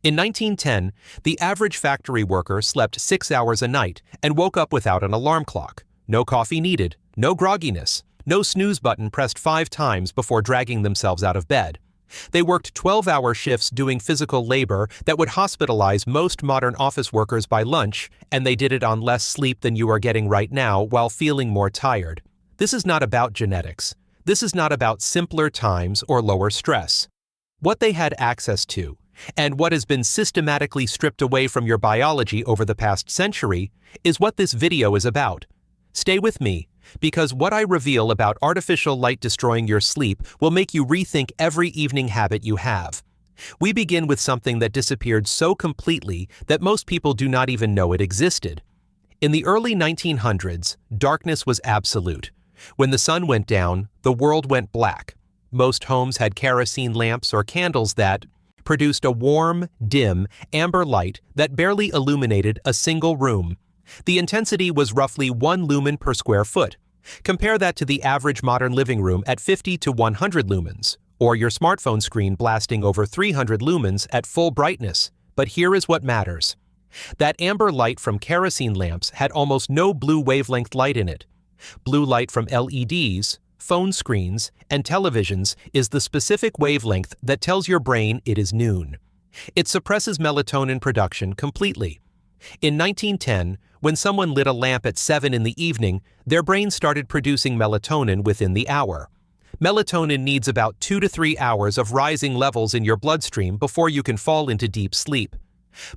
In 1910, the average factory worker slept 6 hours a night and woke up without an alarm clock. No coffee needed, no grogginess, no snooze button pressed 5 times before dragging themselves out of bed. They worked 12-hour shifts doing physical labor that would hospitalize most modern office workers by lunch, and they did it on less sleep than you are getting right now while feeling more tired. This is not about genetics. This is not about simpler times or lower stress. What they had access to, and what has been systematically stripped away from your biology over the past century, is what this video is about. Stay with me, because what I reveal about artificial light destroying your sleep will make you rethink every evening habit you have. We begin with something that disappeared so completely that most people do not even know it existed. In the early 1900s, darkness was absolute. When the sun went down, the world went black. Most homes had kerosene lamps or candles that produced a warm, dim, amber light that barely illuminated a single room. The intensity was roughly 1 lumen per square foot. Compare that to the average modern living room at 50 to 100 lumens, or your smartphone screen blasting over 300 lumens at full brightness. But here is what matters. That amber light from kerosene lamps had almost no blue wavelength light in it. Blue light from LEDs, phone screens, and televisions is the specific wavelength that tells your brain it is noon. It suppresses melatonin production completely. In 1910, when someone lit a lamp at 7 in the evening, their brain started producing melatonin within the hour. Melatonin needs about 2 to 3 hours of rising levels in your bloodstream before you can fall into deep sleep.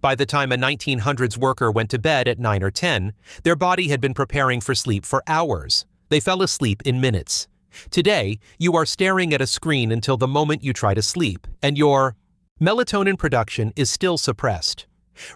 By the time a 1900s worker went to bed at 9 or 10, their body had been preparing for sleep for hours. They fell asleep in minutes. Today, you are staring at a screen until the moment you try to sleep, and your melatonin production is still suppressed.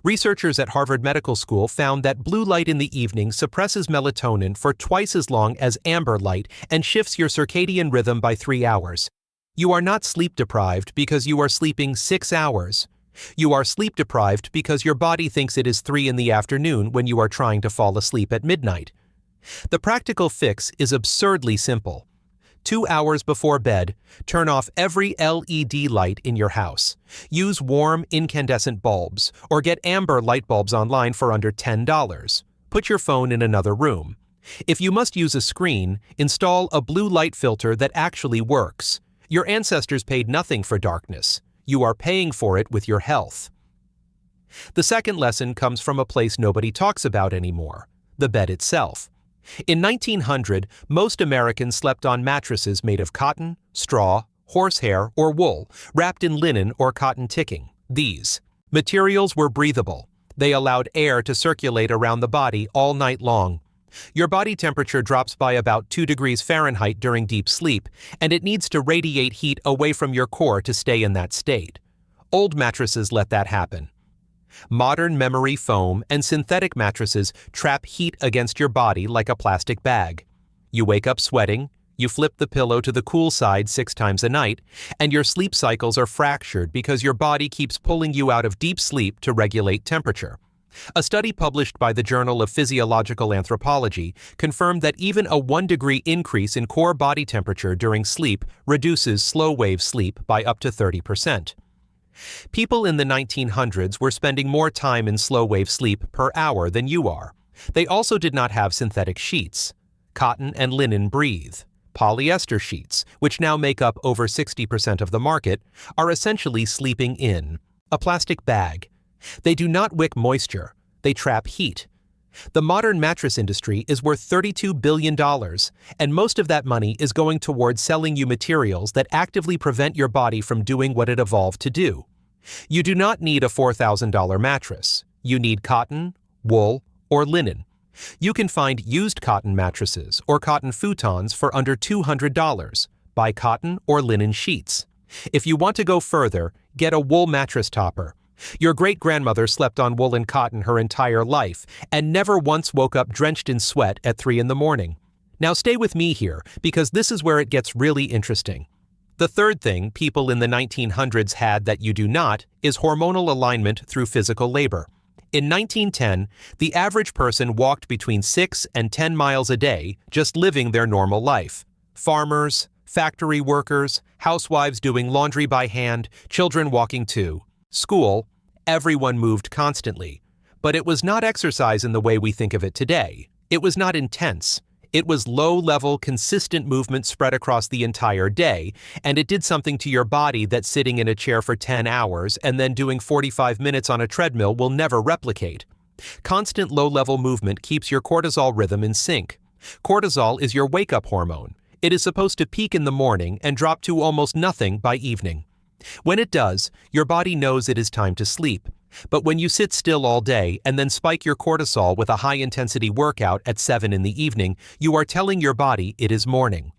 Researchers at Harvard Medical School found that blue light in the evening suppresses melatonin for twice as long as amber light and shifts your circadian rhythm by 3 hours. You are not sleep deprived because you are sleeping 6 hours. You are sleep deprived because your body thinks it is 3 in the afternoon when you are trying to fall asleep at midnight. The practical fix is absurdly simple. 2 hours before bed, turn off every LED light in your house. Use warm, incandescent bulbs, or get amber light bulbs online for under $10. Put your phone in another room. If you must use a screen, install a blue light filter that actually works. Your ancestors paid nothing for darkness. You are paying for it with your health. The second lesson comes from a place nobody talks about anymore: the bed itself. In 1900, most Americans slept on mattresses made of cotton, straw, horsehair, or wool, wrapped in linen or cotton ticking. These materials were breathable. They allowed air to circulate around the body all night long. Your body temperature drops by about 2 degrees Fahrenheit during deep sleep, and it needs to radiate heat away from your core to stay in that state. Old mattresses let that happen. Modern memory foam and synthetic mattresses trap heat against your body like a plastic bag. You wake up sweating, you flip the pillow to the cool side 6 times a night, and your sleep cycles are fractured because your body keeps pulling you out of deep sleep to regulate temperature. A study published by the Journal of Physiological Anthropology confirmed that even a 1-degree increase in core body temperature during sleep reduces slow-wave sleep by up to 30%. People in the 1900s were spending more time in slow-wave sleep per hour than you are. They also did not have synthetic sheets. Cotton and linen breathe. Polyester sheets, which now make up over 60% of the market, are essentially sleeping in a plastic bag. They do not wick moisture. They trap heat. The modern mattress industry is worth $32 billion, and most of that money is going towards selling you materials that actively prevent your body from doing what it evolved to do. You do not need a $4,000 mattress. You need cotton, wool, or linen. You can find used cotton mattresses or cotton futons for under $200. Buy cotton or linen sheets. If you want to go further, get a wool mattress topper. Your great-grandmother slept on wool and cotton her entire life and never once woke up drenched in sweat at 3 in the morning. Now stay with me here, because this is where it gets really interesting. The third thing people in the 1900s had that you do not is hormonal alignment through physical labor. In 1910, the average person walked between 6 and 10 miles a day just living their normal life. Farmers, factory workers, housewives doing laundry by hand, children walking to school, Everyone moved constantly. But it was not exercise in the way we think of it today. It was not intense. It was low-level, consistent movement spread across the entire day, and it did something to your body that sitting in a chair for 10 hours and then doing 45 minutes on a treadmill will never replicate. Constant low-level movement keeps your cortisol rhythm in sync. Cortisol is your wake-up hormone. It is supposed to peak in the morning and drop to almost nothing by evening. When it does, your body knows it is time to sleep. But when you sit still all day and then spike your cortisol with a high-intensity workout at 7 in the evening, you are telling your body it is morning.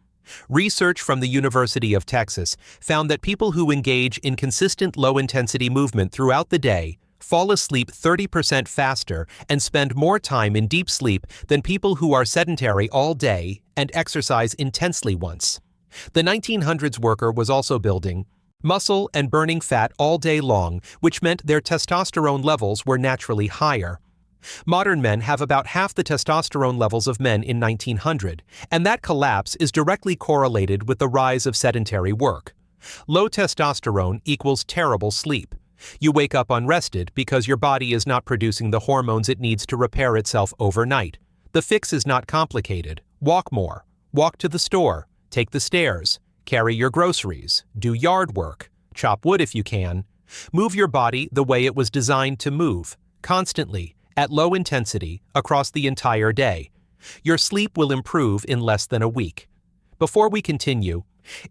Research from the University of Texas found that people who engage in consistent low-intensity movement throughout the day fall asleep 30% faster and spend more time in deep sleep than people who are sedentary all day and exercise intensely once. The 1900s worker was also building muscle and burning fat all day long, which meant their testosterone levels were naturally higher. Modern men have about half the testosterone levels of men in 1900, and that collapse is directly correlated with the rise of sedentary work. Low testosterone equals terrible sleep. You wake up unrested because your body is not producing the hormones it needs to repair itself overnight. The fix is not complicated. Walk more. Walk to the store. Take the stairs. Carry your groceries, do yard work, chop wood if you can. Move your body the way it was designed to move, constantly, at low intensity, across the entire day. Your sleep will improve in less than a week. Before we continue,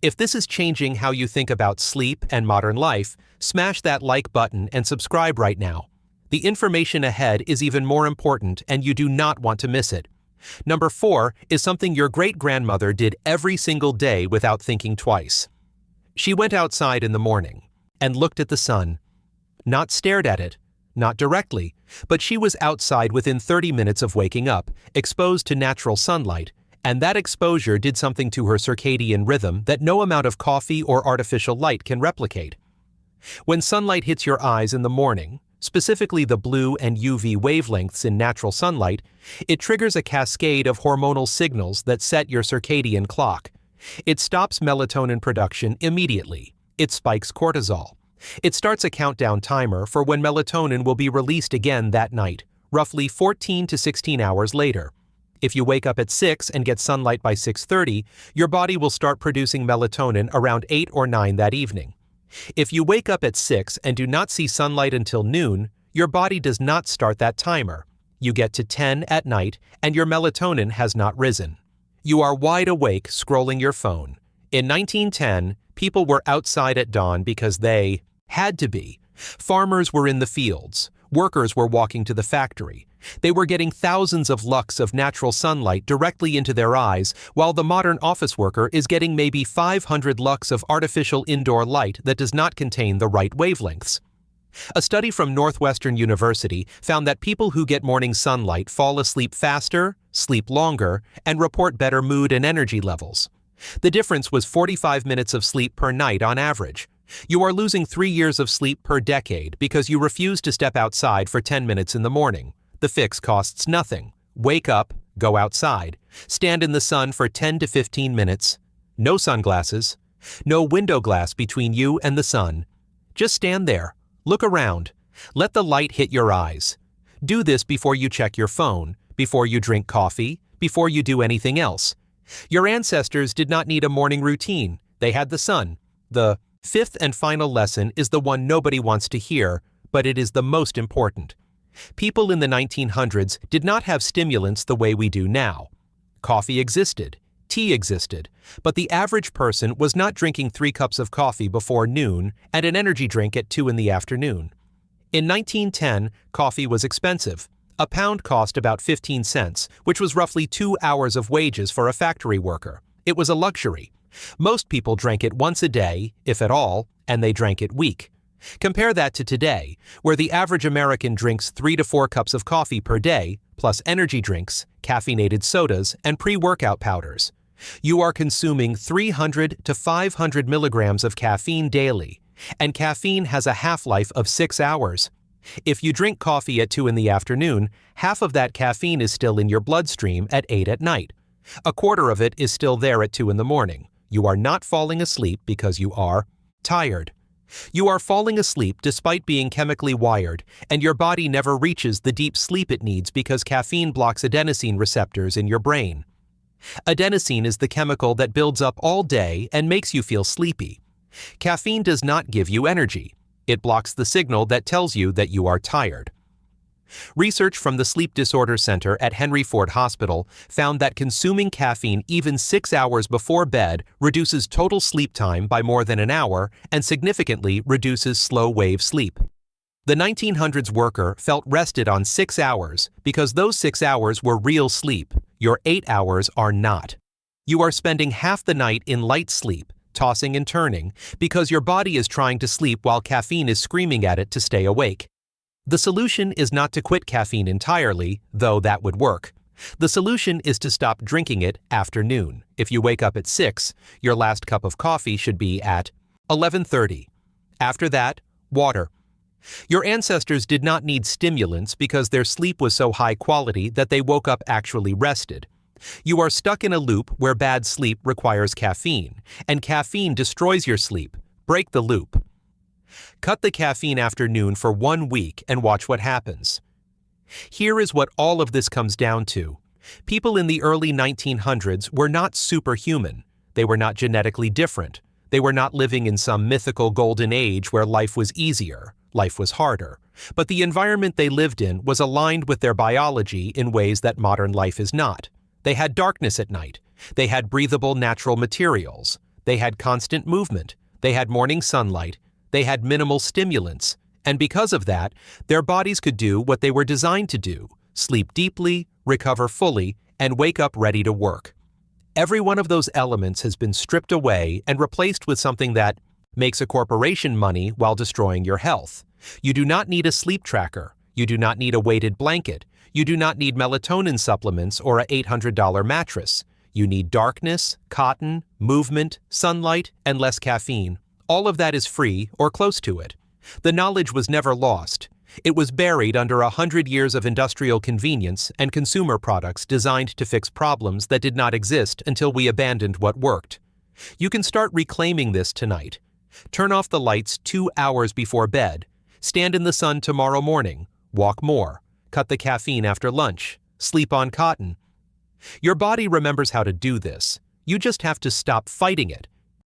if this is changing how you think about sleep and modern life, smash that like button and subscribe right now. The information ahead is even more important and you do not want to miss it. Number 4 is something your great-grandmother did every single day without thinking twice. She went outside in the morning and looked at the sun. Not stared at it, not directly, but she was outside within 30 minutes of waking up, exposed to natural sunlight, and that exposure did something to her circadian rhythm that no amount of coffee or artificial light can replicate. When sunlight hits your eyes in the morning, specifically the blue and UV wavelengths in natural sunlight, it triggers a cascade of hormonal signals that set your circadian clock. It stops melatonin production immediately. It spikes cortisol. It starts a countdown timer for when melatonin will be released again that night, roughly 14 to 16 hours later. If you wake up at 6 and get sunlight by 6:30, your body will start producing melatonin around 8 or 9 that evening. If you wake up at 6 and do not see sunlight until noon, your body does not start that timer. You get to 10 at night and your melatonin has not risen. You are wide awake scrolling your phone. In 1910, people were outside at dawn because they had to be. Farmers were in the fields. Workers were walking to the factory. They were getting thousands of lux of natural sunlight directly into their eyes, while the modern office worker is getting maybe 500 lux of artificial indoor light that does not contain the right wavelengths. A study from Northwestern University found that people who get morning sunlight fall asleep faster, sleep longer, and report better mood and energy levels. The difference was 45 minutes of sleep per night on average. You are losing 3 years of sleep per decade because you refuse to step outside for 10 minutes in the morning. The fix costs nothing. Wake up, go outside, stand in the sun for 10 to 15 minutes. No sunglasses. No window glass between you and the sun. Just stand there. Look around. Let the light hit your eyes. Do this before you check your phone, before you drink coffee, before you do anything else. Your ancestors did not need a morning routine. They had the sun. The 5th and final lesson is the one nobody wants to hear, but it is the most important. People in the 1900s did not have stimulants the way we do now. Coffee existed, tea existed, but the average person was not drinking 3 cups of coffee before noon and an energy drink at 2 in the afternoon. In 1910, coffee was expensive. A pound cost about 15 cents, which was roughly 2 hours of wages for a factory worker. It was a luxury. Most people drank it once a day, if at all, and they drank it weak. Compare that to today, where the average American drinks 3 to 4 cups of coffee per day, plus energy drinks, caffeinated sodas, and pre-workout powders. You are consuming 300 to 500 milligrams of caffeine daily, and caffeine has a half-life of 6 hours. If you drink coffee at 2 in the afternoon, half of that caffeine is still in your bloodstream at 8 at night. A quarter of it is still there at 2 in the morning. You are not falling asleep because you are tired. You are falling asleep despite being chemically wired, and your body never reaches the deep sleep it needs because caffeine blocks adenosine receptors in your brain. Adenosine is the chemical that builds up all day and makes you feel sleepy. Caffeine does not give you energy. It blocks the signal that tells you that you are tired. Research from the Sleep Disorder Center at Henry Ford Hospital found that consuming caffeine even 6 hours before bed reduces total sleep time by more than an hour and significantly reduces slow-wave sleep. The 1900s worker felt rested on 6 hours because those 6 hours were real sleep. Your 8 hours are not. You are spending half the night in light sleep, tossing and turning, because your body is trying to sleep while caffeine is screaming at it to stay awake. The solution is not to quit caffeine entirely, though that would work. The solution is to stop drinking it after noon. If you wake up at 6, your last cup of coffee should be at 11:30. After that, water. Your ancestors did not need stimulants because their sleep was so high quality that they woke up actually rested. You are stuck in a loop where bad sleep requires caffeine, and caffeine destroys your sleep. Break the loop. Cut the caffeine after noon for 1 week and watch what happens. Here is what all of this comes down to. People in the early 1900s were not superhuman. They were not genetically different. They were not living in some mythical golden age where life was easier, life was harder. But the environment they lived in was aligned with their biology in ways that modern life is not. They had darkness at night. They had breathable natural materials. They had constant movement. They had morning sunlight. They had minimal stimulants, and because of that, their bodies could do what they were designed to do: sleep deeply, recover fully, and wake up ready to work. Every one of those elements has been stripped away and replaced with something that makes a corporation money while destroying your health. You do not need a sleep tracker. You do not need a weighted blanket. You do not need melatonin supplements or a $800 mattress. You need darkness, cotton, movement, sunlight, and less caffeine. All of that is free or close to it. The knowledge was never lost. It was buried under 100 years of industrial convenience and consumer products designed to fix problems that did not exist until we abandoned what worked. You can start reclaiming this tonight. Turn off the lights 2 hours before bed. Stand in the sun tomorrow morning. Walk more. Cut the caffeine after lunch. Sleep on cotton. Your body remembers how to do this. You just have to stop fighting it.